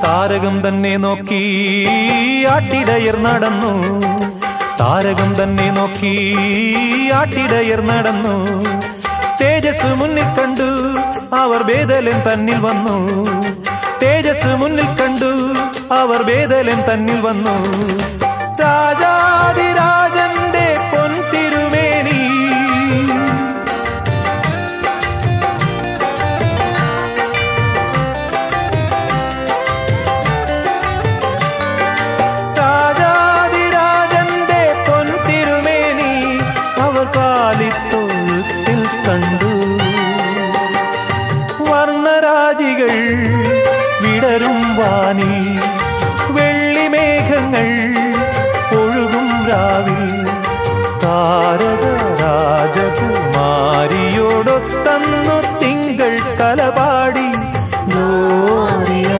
താരകം തന്നെ നോക്കി ആട്ടിടയർ നടന്നു. താരകം തന്നെ നോക്കി ആട്ടിടയർ നടന്നു. തേജസ് മുന്നിൽ കണ്ടു അവർ ബേഥലേം തന്നിൽ വന്നു. തേജസ് മുന്നിൽ കണ്ടു അവർ ബേഥലേം തന്നിൽ വന്നു. രാജാതിരാജന്റെ പൊൻതിരുമേനി ത്തിൽ കണ്ടു. വർണ്ണരാജികൾ വിടരും വാനി